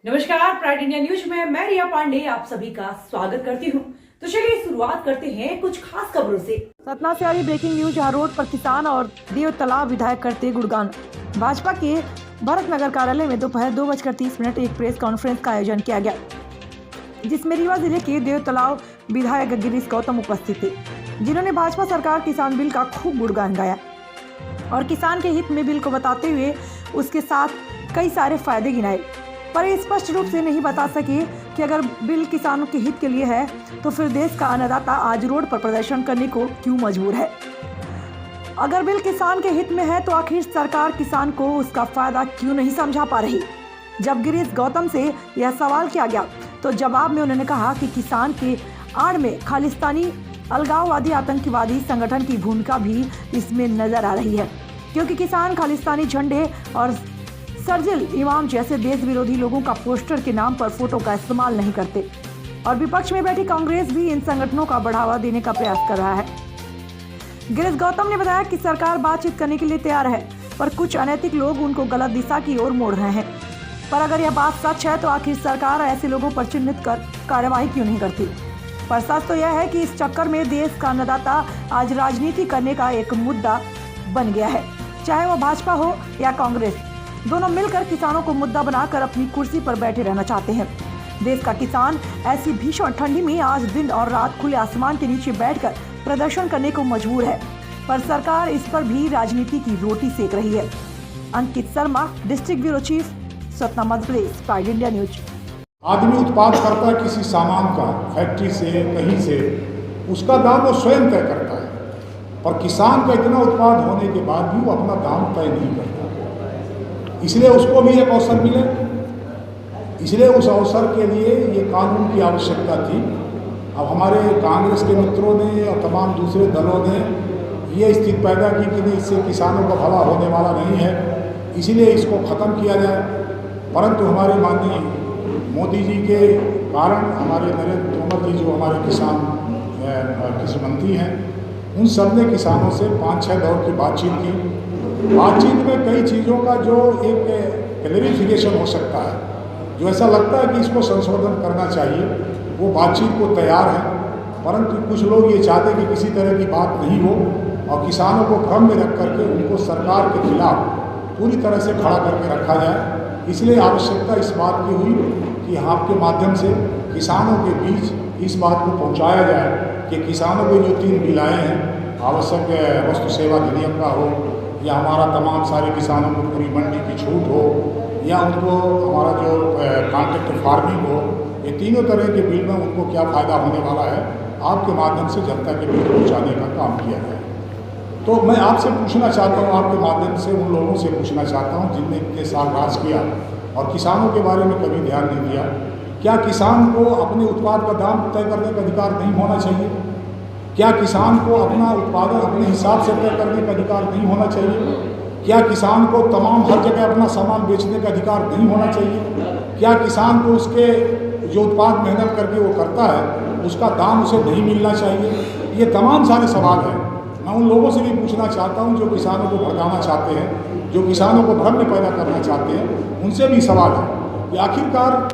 नमस्कार, pride India news में मैं रिया पांडे आप सभी का स्वागत करती हूं। तो चलिए शुरुआत करते हैं कुछ खास खबरों से। सतना से आ रही ब्रेकिंग न्यूज। यहाँ रोड पर किसान और देव तालाब विधायक करते गुणगान। भाजपा के भरत नगर कार्यालय में दोपहर 2:30 एक प्रेस कॉन्फ्रेंस का आयोजन किया गया, जिसमें रीवा जिले के देव तालाब विधायक गिरीश गौतम उपस्थित थे, जिन्होंने भाजपा सरकार किसान बिल का खूब गुणगान गाया और किसान के हित में बिल को बताते हुए उसके साथ कई सारे फायदे गिनाए। पर ये स्पष्ट रूप से नहीं बता सके कि अगर बिल किसानों के हित के लिए है तो फिर देश का अन्नदाता आज रोड पर प्रदर्शन करने को क्यों मजबूर है। अगर बिल किसान के हित में है तो आखिर सरकार किसान को उसका फायदा क्यों नहीं समझा पा रही। जब गिरीश गौतम से यह सवाल किया गया तो जवाब में उन्होंने कहा कि किसान के आड़ में खालिस्तानी अलगाववादी आतंकवादी संगठन की भूमिका भी इसमें नजर आ रही है, क्योंकि किसान खालिस्तानी झंडे और सरजिल इमाम जैसे देश विरोधी लोगों का पोस्टर के नाम पर फोटो का इस्तेमाल नहीं करते और विपक्ष में बैठी कांग्रेस भी इन संगठनों का बढ़ावा देने का प्रयास कर रहा है। गिरीश गौतम ने बताया कि सरकार बातचीत करने के लिए तैयार है, पर कुछ अनैतिक लोग उनको गलत दिशा की ओर मोड़ रहे हैं। पर अगर यह बात सच है तो आखिर सरकार ऐसे लोगों पर चिन्हित कर कार्रवाई क्यों नहीं करती। पर सच तो यह है कि इस चक्कर में देश का अन्नदाता आज राजनीति करने का एक मुद्दा बन गया है। चाहे वो भाजपा हो या कांग्रेस, दोनों मिलकर किसानों को मुद्दा बनाकर अपनी कुर्सी पर बैठे रहना चाहते हैं। देश का किसान ऐसी भीषण ठंडी में आज दिन और रात खुले आसमान के नीचे बैठकर प्रदर्शन करने को मजबूर है, पर सरकार इस पर भी राजनीति की रोटी सेक रही है। Ankit Sharma, district bureau chief, Satna Madhya Pradesh, pride India news. आदमी उत्पाद करता है किसी सामान का, फैक्ट्री से कहीं से, उसका दाम वो स्वयं तय करता है, पर किसान का इतना उत्पाद होने के बाद भी वो अपना दाम तय नहीं करता। इसलिए उसको भी एक अवसर मिले, इसलिए उस अवसर के लिए ये कानून की आवश्यकता थी। अब हमारे कांग्रेस के मित्रों ने और तमाम दूसरे दलों ने ये स्थिति पैदा की कि इससे किसानों का भला होने वाला नहीं है, इसलिए इसको ख़त्म किया जाए। परंतु हमारे माननीय मोदी जी के कारण हमारे नरेंद्र तोमर जी जो हमारे किसान कृषि मंत्री हैं, उन सब ने किसानों से 5-6 दौर की बातचीत की। बातचीत में कई चीज़ों का जो एक क्लैरिफिकेशन हो सकता है, जो ऐसा लगता है कि इसको संशोधन करना चाहिए, वो बातचीत को तैयार है। परंतु कुछ लोग ये चाहते कि किसी तरह की बात नहीं हो और किसानों को भ्रम में रख करके उनको सरकार के खिलाफ पूरी तरह से खड़ा करके रखा जाए। इसलिए आवश्यकता इस बात की हुई कि आपके माध्यम से किसानों के बीच इस बात को पहुंचाया जाए कि किसानों को जो 3 बिल आए हैं, आवश्यक वस्तु सेवा अधिनियम का हो, या हमारा तमाम सारे किसानों को पूरी मंडी की छूट हो, या उनको हमारा जो कॉन्ट्रैक्ट फार्मिंग हो, ये तीनों तरह के बिल में उनको क्या फ़ायदा होने वाला है, आपके माध्यम से जनता के बीच पहुँचाने का काम किया जाए। तो मैं आपसे पूछना चाहता हूँ, आपके माध्यम से उन लोगों से पूछना चाहता हूँ जिनने इतने साल राज किया और किसानों के बारे में कभी ध्यान नहीं दिया। क्या किसान को अपने उत्पाद का दाम तय करने का अधिकार नहीं होना चाहिए? क्या किसान को अपना उत्पादन अपने हिसाब से तय करने का अधिकार नहीं होना चाहिए? क्या किसान को तमाम हर जगह अपना सामान बेचने का अधिकार नहीं होना चाहिए? क्या किसान को उसके जो उत्पाद मेहनत करके वो करता है उसका दाम उसे नहीं मिलना चाहिए? ये तमाम सारे सवाल हैं। मैं उन लोगों से भी पूछना चाहता हूँ जो किसानों को भड़काना चाहते हैं, जो किसानों को भ्रम में पैदा करना चाहते हैं, उनसे भी सवाल है कि आखिरकार